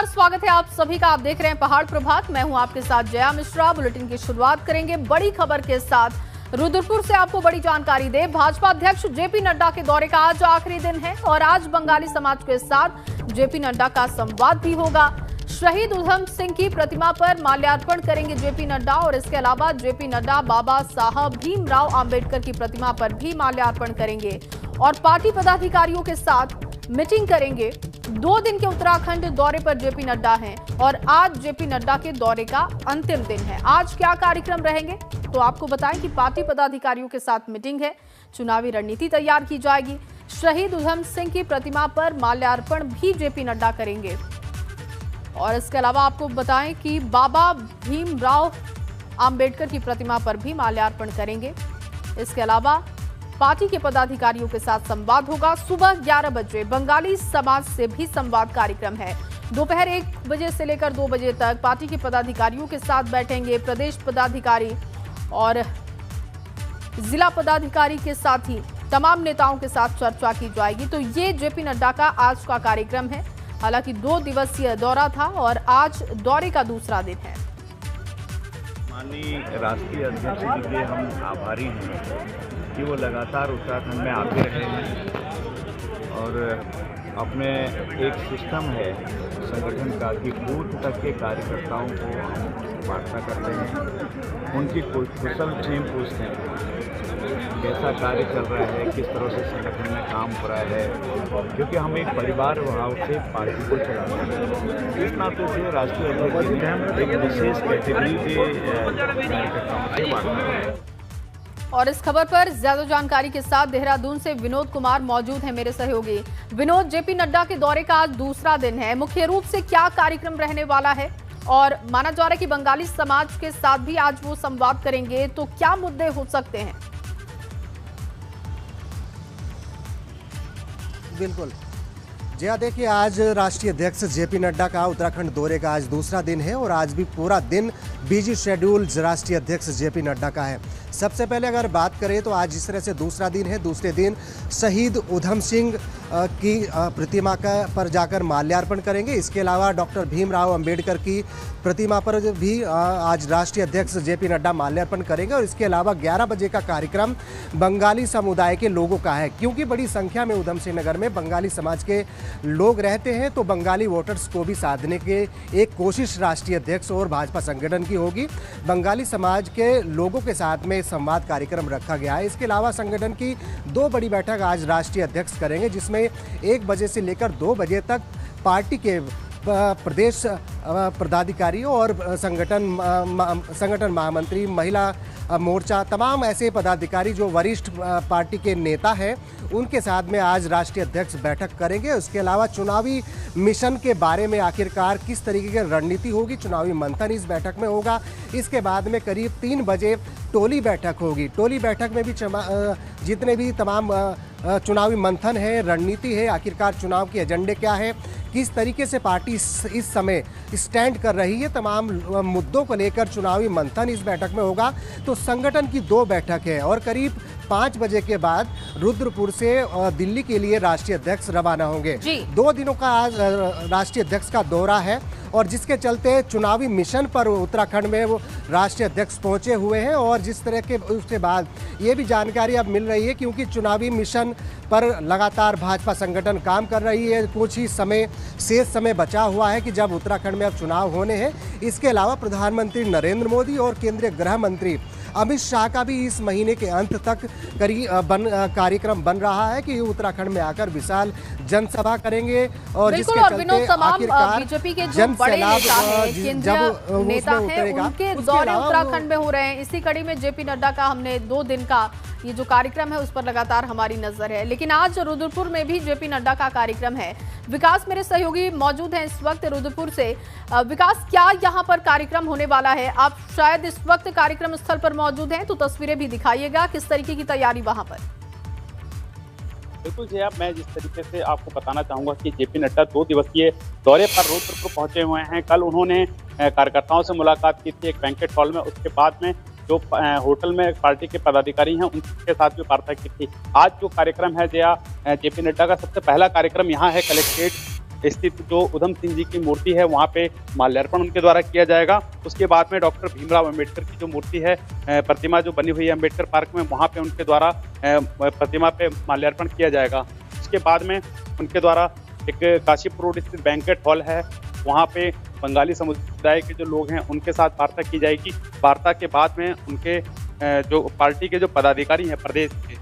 नमस्कार, स्वागत है आप सभी का। आप देख रहे हैं पहाड़ प्रभात। मैं हूं आपके साथ जया मिश्रा। बुलेटिन की शुरुआत करेंगे बड़ी खबर के साथ। रुद्रपुर से आपको बड़ी जानकारी दे। भाजपा अध्यक्ष जेपी नड्डा के दौरे का आज आखिरी दिन है और आज बंगाली समाज के साथ जेपी नड्डा का संवाद भी होगा। शहीद उधम सिंह की प्रतिमा पर माल्यार्पण करेंगे जेपी नड्डा और इसके अलावा जेपी नड्डा बाबा साहब भीमराव अंबेडकर की प्रतिमा पर भी माल्यार्पण करेंगे और पार्टी पदाधिकारियों के साथ मीटिंग करेंगे। 2 दिन के उत्तराखंड दौरे पर जेपी नड्डा हैं और आज जेपी नड्डा के दौरे का अंतिम दिन है। आज क्या कार्यक्रम रहेंगे तो आपको बताएं कि पार्टी पदाधिकारियों के साथ मीटिंग है, चुनावी रणनीति तैयार की जाएगी। शहीद उधम सिंह की प्रतिमा पर माल्यार्पण भी जेपी नड्डा करेंगे और इसके अलावा आपको बताएं कि बाबा भीमराव अंबेडकर की प्रतिमा पर भी माल्यार्पण करेंगे। इसके अलावा पार्टी के पदाधिकारियों के साथ संवाद होगा। सुबह 11 बजे बंगाली समाज से भी संवाद कार्यक्रम है। दोपहर 1 बजे से लेकर 2 बजे तक पार्टी के पदाधिकारियों के साथ बैठेंगे प्रदेश पदाधिकारी और जिला पदाधिकारी के साथ ही तमाम नेताओं के साथ चर्चा की जाएगी। तो ये जेपी नड्डा का आज का कार्यक्रम है। हालांकि 2 दिवसीय दौरा था और आज दौरे का दूसरा दिन है। माननीय राष्ट्रीय अध्यक्ष जी के हम आभारी हैं कि वो लगातार उत्तराखंड में आते रहे हैं और अपने एक सिस्टम है संगठन का कि बूथ तक के कार्यकर्ताओं को हम वार्ता करते हैं, उनकी कुशल क्षेम पूछते हैं, कैसा कार्य चल रहा है, किस तरह से संगठन में काम हो रहा है, क्योंकि हम एक परिवार भाव से पार्टी को चलाते हैं। इस नाते से राष्ट्रीय अध्यक्ष ने एक विशेष कैटेगरी के कार्यकर्ताओं से वार्ता करें। और इस खबर पर ज्यादा जानकारी के साथ देहरादून से विनोद कुमार मौजूद हैं, मेरे सहयोगी। विनोद, जेपी नड्डा के दौरे का आज दूसरा दिन है, मुख्य रूप से क्या कार्यक्रम रहने वाला है और माना जा रहा है कि बंगाली समाज के साथ भी आज वो संवाद करेंगे, तो क्या मुद्दे हो सकते हैं? बिल्कुल जया, देखिए आज राष्ट्रीय अध्यक्ष जेपी नड्डा का उत्तराखंड दौरे का आज दूसरा दिन है और आज भी पूरा दिन बिजी शेड्यूल राष्ट्रीय अध्यक्ष जेपी नड्डा का है। सबसे पहले अगर बात करें तो आज जिस तरह से दूसरा दिन है, दूसरे दिन शहीद उधम सिंह की प्रतिमा पर जाकर माल्यार्पण करेंगे। इसके अलावा डॉक्टर भीमराव अंबेडकर की प्रतिमा पर भी आज राष्ट्रीय अध्यक्ष जेपी नड्डा माल्यार्पण करेंगे और इसके अलावा 11 बजे का कार्यक्रम बंगाली समुदाय के लोगों का है। क्योंकि बड़ी संख्या में उधम सिंह नगर में बंगाली समाज के लोग रहते हैं तो बंगाली वोटर्स को भी साधने के एक कोशिश राष्ट्रीय अध्यक्ष और भाजपा संगठन की होगी। बंगाली समाज के लोगों के साथ में संवाद कार्यक्रम रखा गया है। इसके अलावा संगठन की 2 बड़ी बैठक आज राष्ट्रीय अध्यक्ष करेंगे, जिसमें 1 बजे से लेकर 2 बजे तक पार्टी के प्रदेश पदाधिकारियों और संगठन महामंत्री, महिला मोर्चा, तमाम ऐसे पदाधिकारी जो वरिष्ठ पार्टी के नेता हैं उनके साथ में आज राष्ट्रीय अध्यक्ष बैठक करेंगे। उसके अलावा चुनावी मिशन के बारे में आखिरकार किस तरीके की रणनीति होगी, चुनावी मंथन इस बैठक में होगा। इसके बाद में करीब 3 बजे टोली बैठक होगी। टोली बैठक में भी जितने भी तमाम चुनावी मंथन है, रणनीति है, आखिरकार चुनाव के एजेंडे क्या है, किस तरीके से पार्टी इस समय स्टैंड कर रही है, तमाम मुद्दों को लेकर चुनावी मंथन इस बैठक में होगा। तो संगठन की 2 बैठक है और करीब 5 बजे के बाद रुद्रपुर से दिल्ली के लिए राष्ट्रीय अध्यक्ष रवाना होंगे। 2 दिनों का आज राष्ट्रीय अध्यक्ष का दौरा है और जिसके चलते चुनावी मिशन पर उत्तराखंड में वो राष्ट्रीय अध्यक्ष पहुंचे हुए हैं। और जिस तरह के उसके बाद ये भी जानकारी अब मिल रही है, क्योंकि चुनावी मिशन पर लगातार भाजपा संगठन काम कर रही है। कुछ ही शेष समय बचा हुआ है कि जब उत्तराखंड में अब चुनाव होने हैं। इसके अलावा प्रधानमंत्री नरेंद्र मोदी और केंद्रीय गृह मंत्री अमित शाह का भी इस महीने के अंत तक कार्यक्रम बन रहा है कि उत्तराखंड में आकर विशाल जनसभा करेंगे और जिसके चलते आखिरकार बीजेपी के जो बड़े नेता हैं, केंद्रीय नेता हैं, उनके दौरे उत्तराखंड में हो रहे हैं। इसी कड़ी में जेपी नड्डा का हमने 2 दिन का ये जो कार्यक्रम है उस पर लगातार हमारी नजर है। लेकिन आज रुद्रपुर में भी जेपी नड्डा का कार्यक्रम है। विकास मेरे सहयोगी मौजूद हैं इस वक्त रुद्रपुर से। विकास, क्या यहाँ पर कार्यक्रम होने वाला है? आप शायद इस वक्त कार्यक्रम स्थल पर मौजूद हैं, तो तस्वीरें भी दिखाइएगा, किस तरीके की तैयारी वहां पर? बिल्कुल जया, मैं जिस तरीके से आपको बताना चाहूंगा कि जेपी नड्डा 2 दिवसीय दौरे पर रुद्रपुर पहुंचे हुए हैं। कल उन्होंने कार्यकर्ताओं से मुलाकात की थी एक बैंकेट हॉल में। उसके बाद में जो होटल में पार्टी के पदाधिकारी हैं उनके साथ भी वार्ता की थी। आज जो कार्यक्रम है जया, जेपी नड्डा का सबसे पहला कार्यक्रम यहाँ है कलेक्ट्रेट स्थित जो उधम सिंह जी की मूर्ति है वहाँ पे माल्यार्पण उनके द्वारा किया जाएगा। उसके बाद में डॉक्टर भीमराव अंबेडकर की जो मूर्ति है, प्रतिमा जो बनी हुई है अंबेडकर पार्क में, वहाँ पे उनके द्वारा प्रतिमा पे माल्यार्पण किया जाएगा। उसके बाद में उनके द्वारा एक काशीपुर रोड स्थित बैंक्वेट हॉल है, वहाँ पे बंगाली समुदाय के जो लोग हैं उनके साथ वार्ता की जाएगी। वार्ता के बाद में उनके जो पार्टी के जो पदाधिकारी हैं प्रदेश के,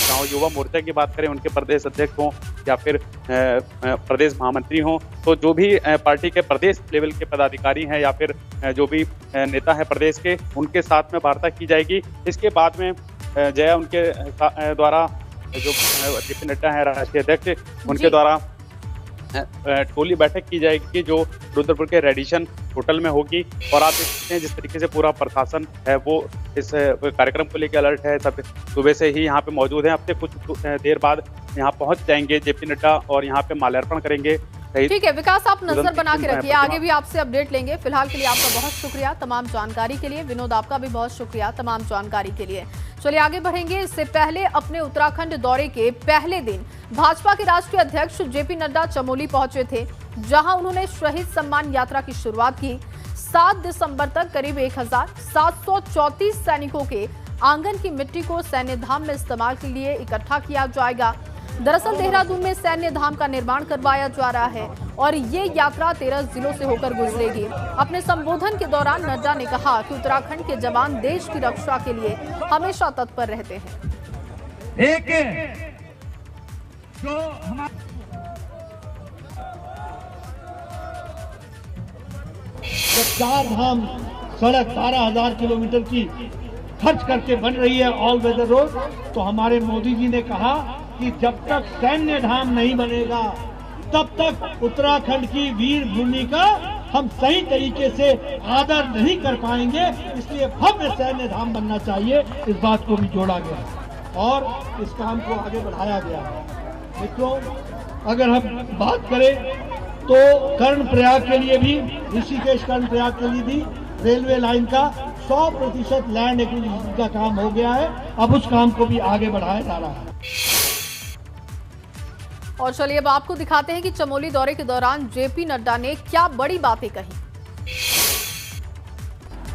चाहे युवा मोर्चा की बात करें, उनके प्रदेश अध्यक्ष हों या फिर प्रदेश महामंत्री हों, तो जो भी पार्टी के प्रदेश लेवल के पदाधिकारी हैं या फिर जो भी नेता हैं प्रदेश के, उनके साथ में वार्ता की जाएगी। इसके बाद में जया उनके द्वारा जो जेपी नड्डा है राष्ट्रीय अध्यक्ष, उनके द्वारा टोली बैठक की जाएगी जो रुद्रपुर के रेडिशन होटल में होगी। और आप देख सकते हैं जिस तरीके से पूरा प्रशासन है वो इस कार्यक्रम को लेकर अलर्ट है। सब सुबह से ही यहाँ पे मौजूद हैं। अब से कुछ देर बाद यहाँ पहुँच जाएंगे जेपी नड्डा और यहाँ पे माल्यार्पण करेंगे। ठीक है विकास, आप नजर बना के रखिए, आगे भी आपसे अपडेट लेंगे। फिलहाल के लिए आपका बहुत शुक्रिया तमाम जानकारी के लिए। विनोद, आपका भी बहुत शुक्रिया तमाम जानकारी के लिए। चलिए आगे बढ़ेंगे। इससे पहले अपने उत्तराखंड दौरे के पहले दिन भाजपा के राष्ट्रीय अध्यक्ष जेपी नड्डा चमोली पहुंचे थे, जहां उन्होंने शहीद सम्मान यात्रा की शुरुआत की। 7 दिसंबर तक करीब 1734 सैनिकों के आंगन की मिट्टी को सैन्य धाम में इस्तेमाल के लिए इकट्ठा किया जाएगा। दरअसल देहरादून में सैन्य धाम का निर्माण करवाया जा रहा है और ये यात्रा 13 जिलों से होकर गुजरेगी। अपने संबोधन के दौरान नड्डा ने कहा कि उत्तराखंड के जवान देश की रक्षा के लिए हमेशा तत्पर रहते हैं। एक जो चार धाम सड़क 12,000 किलोमीटर की खर्च करके बन रही है ऑल वेदर रोड, तो हमारे मोदी जी ने कहा कि जब तक सैन्य धाम नहीं बनेगा तब तक उत्तराखंड की वीर भूमि का हम सही तरीके से आदर नहीं कर पाएंगे, इसलिए भव्य सैन्य धाम बनना चाहिए। इस बात को भी जोड़ा गया और इस काम को आगे बढ़ाया गया। मित्रों, अगर हम बात करें तो कर्णप्रयाग के लिए भी, ऋषिकेश कर्णप्रयाग के लिए भी रेलवे लाइन का 100% लैंड एक्विजिशन का काम हो गया है। अब उस काम को भी आगे बढ़ाया जा रहा है। और चलिए अब आपको दिखाते हैं कि चमोली दौरे के दौरान जेपी नड्डा ने क्या बड़ी बातें कही।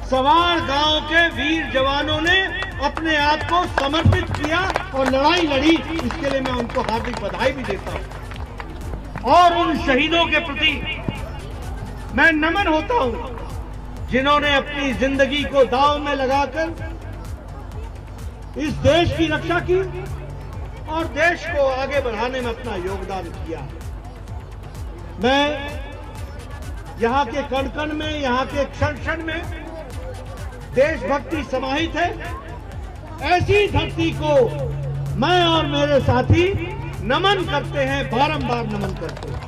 सवार गांव के वीर जवानों ने अपने आप को समर्पित किया और लड़ाई लड़ी, इसके लिए मैं उनको हार्दिक बधाई भी देता हूं। और उन शहीदों के प्रति मैं नमन होता हूं जिन्होंने अपनी जिंदगी को दांव में लगाकर इस देश की रक्षा की और देश को आगे बढ़ाने में अपना योगदान किया। मैं यहाँ के कण कण में, यहाँ के क्षण क्षण में देशभक्ति समाहित है। ऐसी धरती को मैं और मेरे साथी नमन करते हैं, बारंबार नमन करते हैं।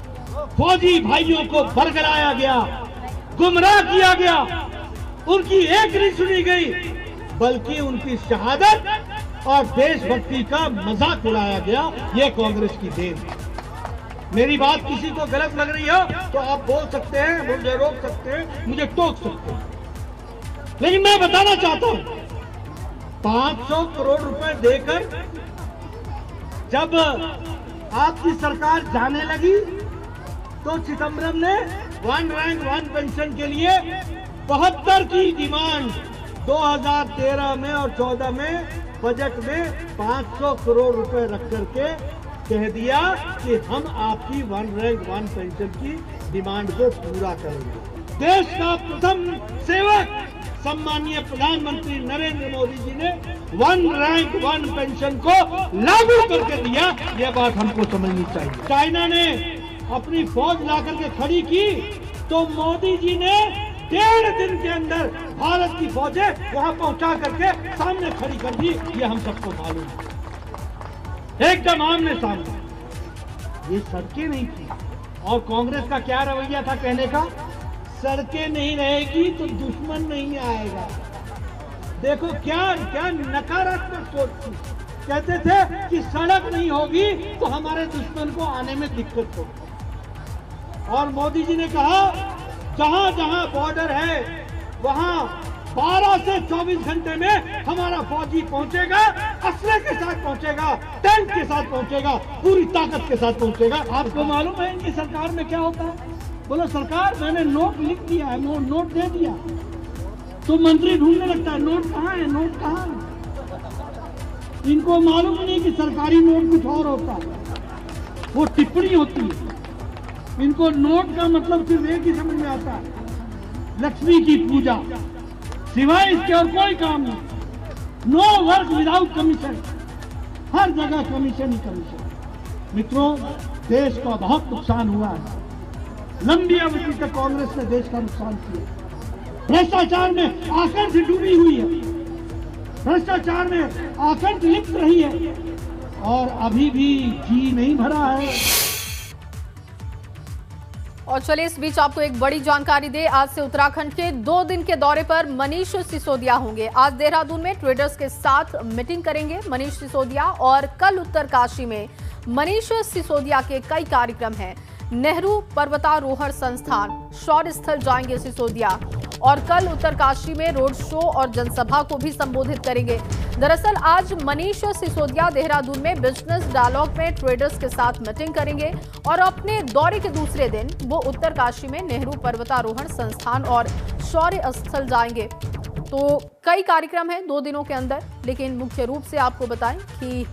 फौजी भाइयों को बरगलाया गया, गुमराह किया गया, उनकी एक नहीं सुनी गई, बल्कि उनकी शहादत और देशभक्ति का मजाक उड़ाया गया। ये कांग्रेस की देन है। मेरी बात किसी को गलत लग रही हो तो आप बोल सकते हैं, मुझे रोक सकते हैं, मुझे टोक सकते हैं, लेकिन मैं बताना चाहता हूं 500 करोड़ रुपए देकर जब आपकी सरकार जाने लगी तो चिदम्बरम ने 1 रैंक 1 पेंशन के लिए 72 की डिमांड 2013 में और 14 में बजट में 500 करोड़ रुपए रख करके कह दिया कि हम आपकी 1 रैंक 1 पेंशन की डिमांड को पूरा करेंगे। देश का प्रथम सेवक सम्मानीय प्रधानमंत्री नरेंद्र मोदी जी ने 1 रैंक 1 पेंशन को लागू करके दिया। यह बात हमको समझनी चाहिए। चाइना ने अपनी फौज ला करके खड़ी की तो मोदी जी ने 1.5 दिन के अंदर भारत की फौजें वहां पहुंचा करके सामने खड़ी कर दी। ये हम सबको मालूम है, एकदम आमने सामने। ये सड़कें नहीं थी। और कांग्रेस का क्या रवैया था कहने का, सड़कें नहीं रहेगी तो दुश्मन नहीं आएगा। देखो क्या क्या नकारात्मक सोच थी। कहते थे कि सड़क नहीं होगी तो हमारे दुश्मन को आने में दिक्कत होगी। और मोदी जी ने कहा जहां जहां बॉर्डर है वहां 12 से 24 घंटे में हमारा फौजी पहुंचेगा, असले के साथ पहुंचेगा, टैंक के साथ पहुंचेगा, पूरी ताकत के साथ पहुंचेगा। आपको मालूम है इनकी सरकार में क्या होता है? बोलो सरकार मैंने नोट लिख दिया है, नोट दे दिया, तो मंत्री ढूंढने लगता है नोट कहाँ है, नोट कहाँ है। इनको मालूम नहीं कि सरकारी नोट कुछ और होता है, वो टिप्पणी होती है। इनको नोट का मतलब सिर्फ एक ही समझ में आता है, लक्ष्मी की पूजा, सिवाय इसके और कोई काम नहीं। नो वर्क विदाउट कमीशन, हर जगह कमीशन ही कमीशन। मित्रों, देश का बहुत नुकसान हुआ है, लंबी अवधि तक कांग्रेस ने देश का नुकसान किया, भ्रष्टाचार में आकंठ डूबी हुई है, भ्रष्टाचार में आकंठ लिप्त रही है और अभी भी जी नहीं भरा है। और चलिए इस बीच आपको एक बड़ी जानकारी दे, आज से उत्तराखंड के 2 दिन के दौरे पर मनीष सिसोदिया होंगे। आज देहरादून में ट्रेडर्स के साथ मीटिंग करेंगे मनीष सिसोदिया, और कल उत्तरकाशी में मनीष सिसोदिया के कई कार्यक्रम हैं। नेहरू पर्वतारोहण संस्थान शौर्य स्थल जाएंगे सिसोदिया, और कल उत्तरकाशी में रोड शो और जनसभा को भी संबोधित करेंगे। दरअसल आज मनीष सिसोदिया देहरादून में बिजनेस डायलॉग में ट्रेडर्स के साथ मीटिंग करेंगे, और अपने दौरे के दूसरे दिन वो उत्तरकाशी में नेहरू पर्वतारोहण संस्थान और शौर्य स्थल जाएंगे। तो कई कार्यक्रम हैं 2 दिनों के अंदर, लेकिन मुख्य रूप से आपको बताएं कि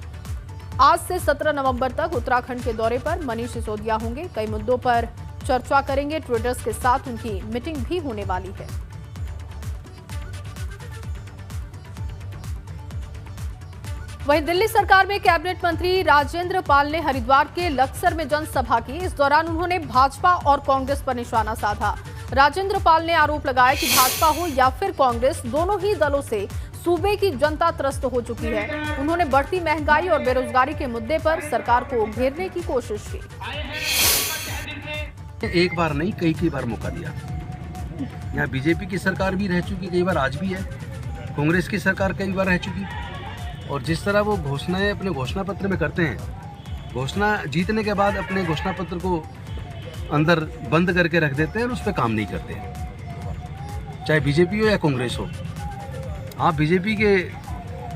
आज से 17 नवंबर तक उत्तराखंड के दौरे पर मनीष सिसोदिया होंगे। कई मुद्दों पर चर्चा करेंगे, ट्रेडर्स के साथ उनकी मीटिंग भी होने वाली है। वहीं दिल्ली सरकार में कैबिनेट मंत्री राजेंद्र पाल ने हरिद्वार के लक्सर में जनसभा की। इस दौरान उन्होंने भाजपा और कांग्रेस पर निशाना साधा। राजेंद्र पाल ने आरोप लगाया कि भाजपा हो या फिर कांग्रेस, दोनों ही दलों से सूबे की जनता त्रस्त हो चुकी है। उन्होंने बढ़ती महंगाई और बेरोजगारी के मुद्दे पर सरकार को घेरने की कोशिश की। एक बार नहीं, कई बार मौका दिया। यहाँ बीजेपी की सरकार भी रह चुकी, कई बार आज भी है, कांग्रेस की सरकार कई बार रह चुकी, और जिस तरह वो घोषणाएं अपने घोषणा पत्र में करते हैं, घोषणा जीतने के बाद अपने घोषणा पत्र को अंदर बंद करके रख देते हैं और उस पर काम नहीं करते, चाहे बीजेपी हो या कांग्रेस हो। आप बीजेपी के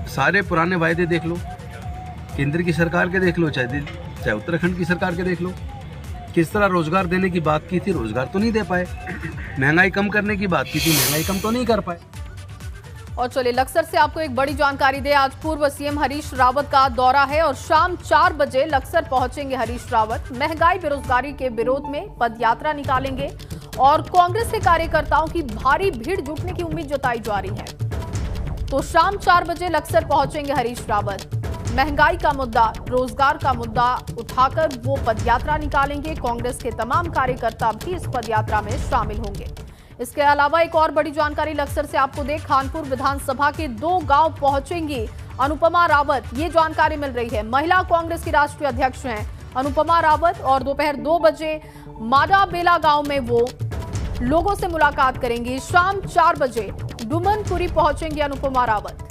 सारे पुराने वायदे देख लो, केंद्र की सरकार के देख लो, चाहे उत्तराखंड की सरकार के देख लो, किस तरह रोजगार देने की बात की थी, रोजगार तो नहीं दे पाए। महंगाई कम करने की बात की थी, महंगाई कम तो नहीं कर पाए। और चलिए लक्सर से आपको एक बड़ी जानकारी दे, आज पूर्व सीएम हरीश रावत का दौरा है और शाम 4 बजे लक्सर पहुंचेंगे हरीश रावत। महंगाई बेरोजगारी के विरोध में पदयात्रा निकालेंगे और कांग्रेस के कार्यकर्ताओं की भारी भीड़ जुटने की उम्मीद जताई जा रही है। तो शाम 4 बजे लक्सर पहुंचेंगे हरीश रावत। महंगाई का मुद्दा, रोजगार का मुद्दा उठाकर वो पदयात्रा निकालेंगे। कांग्रेस के तमाम कार्यकर्ता भी इस पदयात्रा में शामिल होंगे। इसके अलावा एक और बड़ी जानकारी लक्सर से आपको दे, खानपुर विधानसभा के 2 गांव पहुंचेंगी अनुपमा रावत, ये जानकारी मिल रही है। महिला कांग्रेस की राष्ट्रीय अध्यक्ष हैं अनुपमा रावत, और दोपहर 2 बजे माडा बेला गांव में वो लोगों से मुलाकात करेंगी। शाम 4 बजे डुमनपुरी पहुंचेंगी अनुपमा रावत।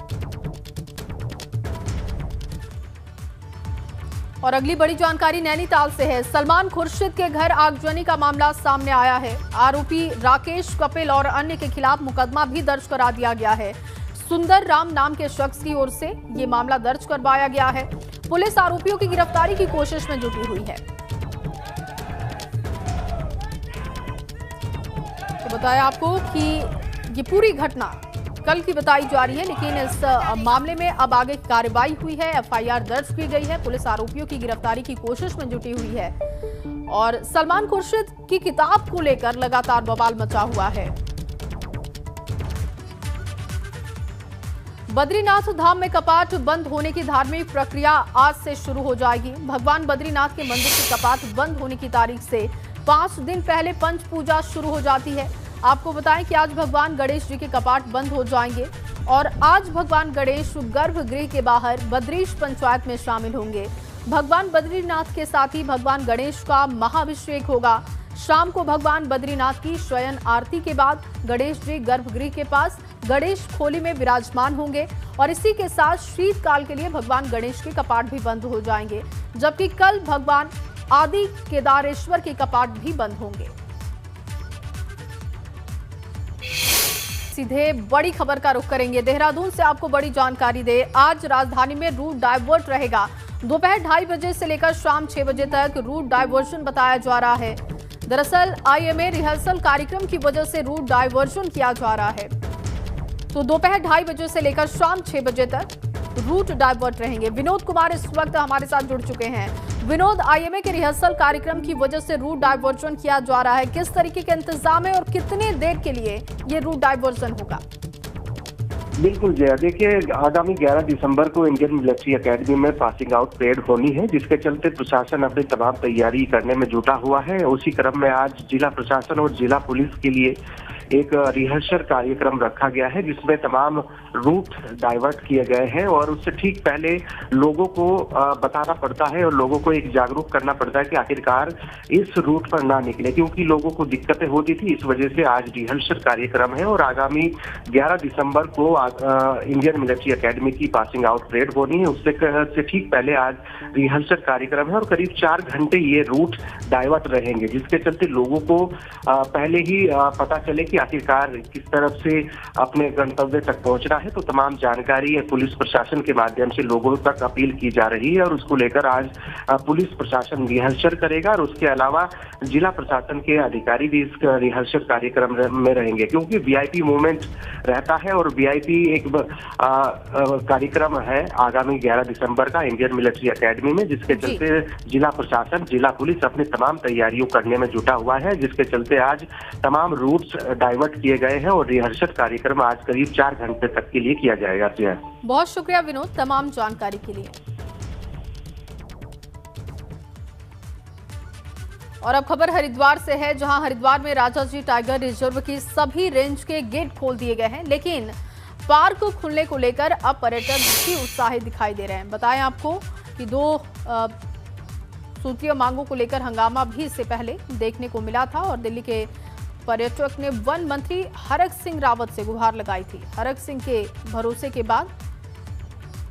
और अगली बड़ी जानकारी नैनीताल से है। सलमान खुर्शीद के घर आगजनी का मामला सामने आया है। आरोपी राकेश, कपिल और अन्य के खिलाफ मुकदमा भी दर्ज करा दिया गया है। सुंदर राम नाम के शख्स की ओर से ये मामला दर्ज करवाया गया है। पुलिस आरोपियों की गिरफ्तारी की कोशिश में जुटी हुई है। तो बताया आपको कि ये पूरी घटना कल की बताई जा रही है, लेकिन इस मामले में अब आगे कार्रवाई हुई है, एफआईआर दर्ज की गई है, पुलिस आरोपियों की गिरफ्तारी की कोशिश में जुटी हुई है। और सलमान खुर्शीद की किताब को लेकर लगातार बवाल मचा हुआ है। बद्रीनाथ धाम में कपाट बंद होने की धार्मिक प्रक्रिया आज से शुरू हो जाएगी। भगवान बद्रीनाथ के मंदिर के कपाट बंद होने की तारीख से 5 दिन पहले पंच पूजा शुरू हो जाती है। आपको बताएं कि आज भगवान गणेश जी के कपाट बंद हो जाएंगे और आज भगवान गणेश गर्भगृह के बाहर बद्रीश पंचायत में शामिल होंगे। भगवान बद्रीनाथ के साथ ही भगवान गणेश का महाअभिषेक होगा। शाम को भगवान बद्रीनाथ की शयन आरती के बाद गणेश जी गर्भगृह के पास गणेश खोली में विराजमान होंगे और इसी के साथ शीतकाल के लिए भगवान गणेश के कपाट भी बंद हो जाएंगे, जबकि कल भगवान आदि केदारेश्वर के कपाट भी बंद होंगे। सीधे बड़ी खबर का रुख करेंगे। देहरादून से आपको बड़ी जानकारी दे, आज राजधानी में रूट डाइवर्ट रहेगा। दोपहर 2:30 बजे से लेकर शाम 6 बजे तक रूट डाइवर्जन बताया जा रहा है। दरअसल IMA रिहर्सल कार्यक्रम की वजह से रूट डाइवर्जन किया जा रहा है। तो दोपहर 2:30 बजे से लेकर शाम 6 बजे तक रूट डाइवर्ट रहेंगे। विनोद कुमार इस वक्त हमारे साथ जुड़ चुके हैं। विनोद, IMA के रिहर्सल कार्यक्रम की वजह से रूट डाइवर्जन किया जा रहा है, किस तरीके के इंतजाम है और कितने देर के लिए ये रूट डाइवर्जन होगा? बिल्कुल जया, देखिए आगामी 11 दिसंबर को इंडियन मिलिट्री एकेडमी में पासिंग आउट परेड होनी है, जिसके चलते प्रशासन अपनी तमाम तैयारी करने में जुटा हुआ है। उसी क्रम में आज जिला प्रशासन और जिला पुलिस के लिए एक रिहर्सल कार्यक्रम रखा गया है, जिसमें तमाम रूट डाइवर्ट किए गए हैं और उससे ठीक पहले लोगों को बताना पड़ता है और लोगों को एक जागरूक करना पड़ता है कि आखिरकार इस रूट पर ना निकले, क्योंकि लोगों को दिक्कतें होती थी। इस वजह से आज रिहर्सल कार्यक्रम है और आगामी 11 दिसंबर को इंडियन मिलिट्री एकेडमी की पासिंग आउट परेड होनी है। उससे ठीक पहले आज रिहर्सल कार्यक्रम है और करीब 4 घंटे ये रूट डाइवर्ट रहेंगे, जिसके चलते लोगों को पहले ही पता चले कि आखिरकार किस तरफ से अपने गंतव्य तक पहुंचना है। तो तमाम जानकारी पुलिस प्रशासन के माध्यम से लोगों तक अपील की जा रही है और उसको लेकर आज पुलिस प्रशासन रिहर्सल करेगा और उसके अलावा जिला प्रशासन के अधिकारी भी इस रिहर्सल कार्यक्रम में रहेंगे, क्योंकि VIP मूवमेंट रहता है और VIP एक कार्यक्रम है आगामी 11 दिसंबर का इंडियन मिलिट्री एकेडमी में, जिसके चलते जिला प्रशासन, जिला पुलिस अपनी तमाम तैयारियों करने में जुटा हुआ है, जिसके चलते आज तमाम रूट्स डाइवर्ट किए गए हैं और रिहर्सल कार्यक्रम आज करीब 4 घंटे तक के लिए किया जाएगा। बहुत शुक्रिया विनोद तमाम जानकारी के लिए। और अब खबर हरिद्वार से है, जहां हरिद्वार में राजाजी टाइगर रिजर्व की सभी रेंज के गेट खोल दिए गए हैं, लेकिन पार्क खुलने को लेकर अब पर्यटक भी उत्साहित दिखाई दे रहे हैं। बताएं आपको कि 2 सूत्रीय मांगों को लेकर हंगामा भी इससे पहले देखने को मिला था और दिल्ली के पर्यटक ने वन मंत्री हरक सिंह रावत से गुहार लगाई थी। हरक सिंह के भरोसे के बाद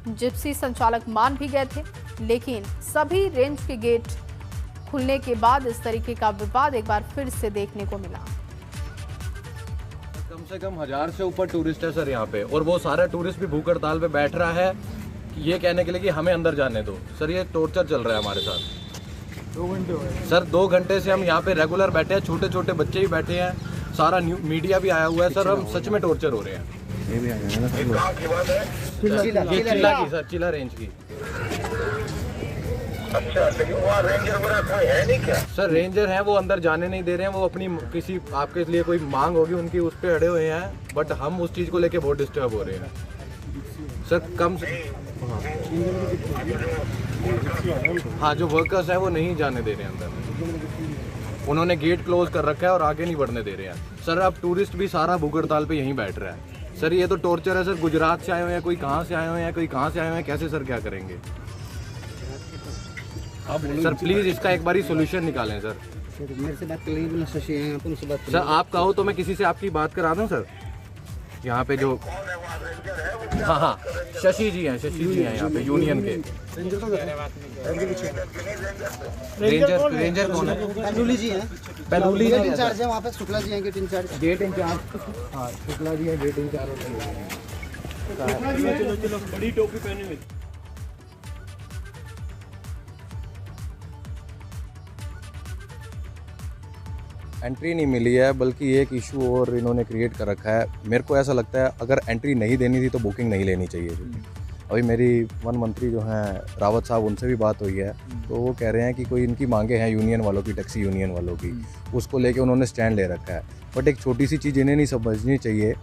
जिप्सी संचालक मान भी गए थे, लेकिन सभी रेंज के गेट खुलने के बाद इस तरीके का विवाद एक बार फिर से देखने को मिला। कम से कम 1000 से ऊपर टूरिस्ट है सर यहाँ पे, और वो सारा टूरिस्ट भी भूख हड़ताल पे बैठ रहा है ये कहने के लिए कि हमें अंदर जाने दो। सर ये टॉर्चर चल रहा है हमारे साथ। 2 घंटे हो गए सर, 2 घंटे से हम यहाँ पे रेगुलर बैठे हैं, छोटे छोटे बच्चे भी बैठे हैं, सारा मीडिया भी आया हुआ है। सर हम सच में टॉर्चर हो रहे हैं। ये भी आ जाएगा सर, चिल्ला रेंज की। अच्छा, लेकिन वहाँ रेंजर वगैरह कोई है नहीं क्या? सर रेंजर हैं, वो अंदर जाने नहीं दे रहे हैं। वो अपनी किसी आपके लिए कोई मांग होगी उनकी, उस पर अड़े हुए हैं, बट हम उस चीज़ को लेके बहुत डिस्टर्ब हो रहे हैं सर। कम से हाँ, जो वर्कर्स हैं वो नहीं जाने दे रहे हैं अंदर। उन्होंने गेट क्लोज कर रखा है और आगे नहीं बढ़ने दे रहे हैं सर। अब टूरिस्ट भी सारा भूख हड़ताल पे यहीं बैठ रहा है सर। ये तो टॉर्चर है सर। गुजरात से आए हुए हैं, कोई कहाँ से आए हुए हैं, कोई कहाँ से आए हुए हैं, कैसे सर क्या करेंगे सर? प्लीज़ इसका एक बारी सोल्यूशन निकालें सर। मेरे से बात करेंगे, शशि हैं आप उनसे बात सर। आप कहो तो मैं किसी से आपकी बात करा दूं सर। यहाँ पे जो हाँ शशि जी हैं, शशि जी हैं यहाँ पे यूनियन के। रेंजर कौन है? पैदुली जी हैं। पैदुली गेट इंचार्ज है वहाँ पे। शुक्ला जी हैं गेट इंचार्ज। गेट इंचार्ज हाँ, शुक्ला जी हैं गेट इंचार्ज। चलो बड़ी टोपी पहने हुए। एंट्री नहीं मिली है, बल्कि एक इशू और इन्होंने क्रिएट कर रखा है। मेरे को ऐसा लगता है अगर एंट्री नहीं देनी थी तो बुकिंग नहीं लेनी चाहिए थी। अभी मेरी वन मंत्री जो हैं रावत साहब, उनसे भी बात हुई है, तो वो कह रहे हैं कि कोई इनकी मांगे हैं यूनियन वालों की, टैक्सी यूनियन वालों की, उसको लेके उन्होंने स्टैंड ले रखा है। बट एक छोटी सी चीज़ इन्हें नहीं समझनी चाहिए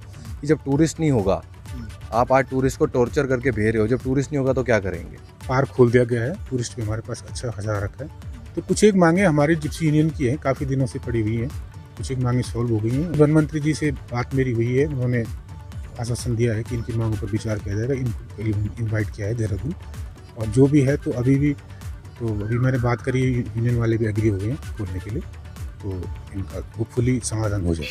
कि जब टूरिस्ट नहीं होगा, आप आज टूरिस्ट को टॉर्चर करके भेज रहे हो, जब टूरिस्ट नहीं होगा तो क्या करेंगे? पार्क खोल दिया गया है, टूरिस्ट भी हमारे पास अच्छा खासा रखा है। तो कुछ एक मांगे हमारी जिप्सी यूनियन की हैं, काफ़ी दिनों से पड़ी हुई हैं, कुछ एक मांगे सॉल्व हो गई हैं। वन मंत्री जी से बात मेरी हुई है, उन्होंने आश्वासन दिया है कि इनकी मांगों पर विचार किया जाएगा। इनको इन्वाइट किया है देहरादून, और जो भी है तो अभी मैंने बात करी, यूनियन वाले भी एग्री हो गए हैं खोलने के लिए, तो इनका होपफुली समाधान हो जाए।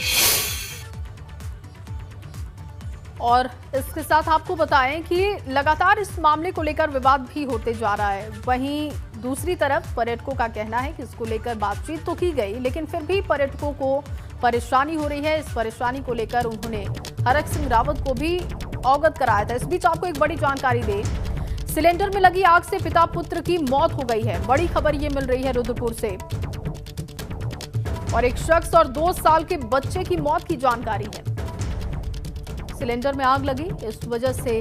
और इसके साथ आपको बताएं कि लगातार इस मामले को लेकर विवाद भी होते जा रहा है। वहीं दूसरी तरफ पर्यटकों का कहना है कि इसको लेकर बातचीत तो की गई, लेकिन फिर भी पर्यटकों को परेशानी हो रही है। इस परेशानी को लेकर उन्होंने हरक सिंह रावत को भी अवगत कराया था। इस बीच आपको एक बड़ी जानकारी दे, सिलेंडर में लगी आग से पिता पुत्र की मौत हो गई है। बड़ी खबर ये मिल रही है रुद्रपुर से, और एक शख्स और 2 साल के बच्चे की मौत की जानकारी है। सिलेंडर में आग लगी, इस वजह से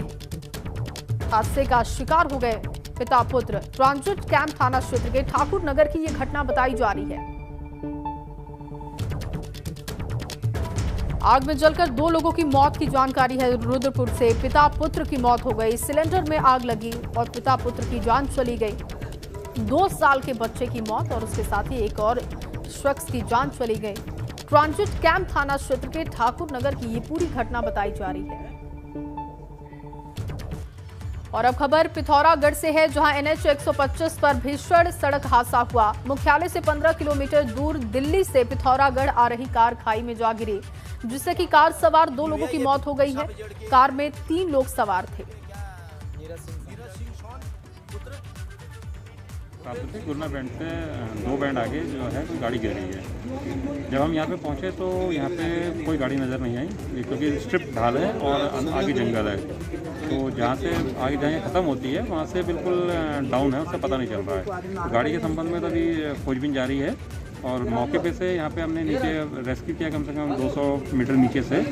हादसे का शिकार हो गए पिता पुत्र। ट्रांजिट कैंप थाना क्षेत्र के ठाकुर नगर की यह घटना बताई जा रही है। आग में जलकर 2 लोगों की मौत की जानकारी है। रुद्रपुर से पिता पुत्र की मौत हो गई, सिलेंडर में आग लगी और पिता पुत्र की जान चली गई। 2 साल के बच्चे की मौत और उसके साथ ही एक और शख्स की जान चली गई। ट्रांजिट कैंप थाना क्षेत्र के ठाकुर नगर की ये पूरी घटना बताई जा रही है। और अब खबर पिथौरागढ़ से है, जहां NH 125 पर भीषण सड़क हादसा हुआ। मुख्यालय से 15 किलोमीटर दूर दिल्ली से पिथौरागढ़ आ रही कार खाई में जा गिरी, जिससे कि कार सवार 2 लोगों की मौत हो गई है। कार में 3 लोग सवार थे। प्राकृतिक टूर्नामेंट से 2 बैंड आगे जो है कोई गाड़ी गिर रही है। जब हम यहाँ पे पहुँचे तो यहाँ पे कोई गाड़ी नज़र नहीं आई, क्योंकि स्ट्रिप ढाल है और आगे जंगल है। तो जहाँ से आगे जहाँ ख़त्म होती है वहाँ से बिल्कुल डाउन है, उसका पता नहीं चल रहा है। तो गाड़ी के संबंध में तो अभी खोजबीन जारी है और मौके पे से यहाँ पे हमने नीचे रेस्क्यू किया कम से कम 200 मीटर नीचे से।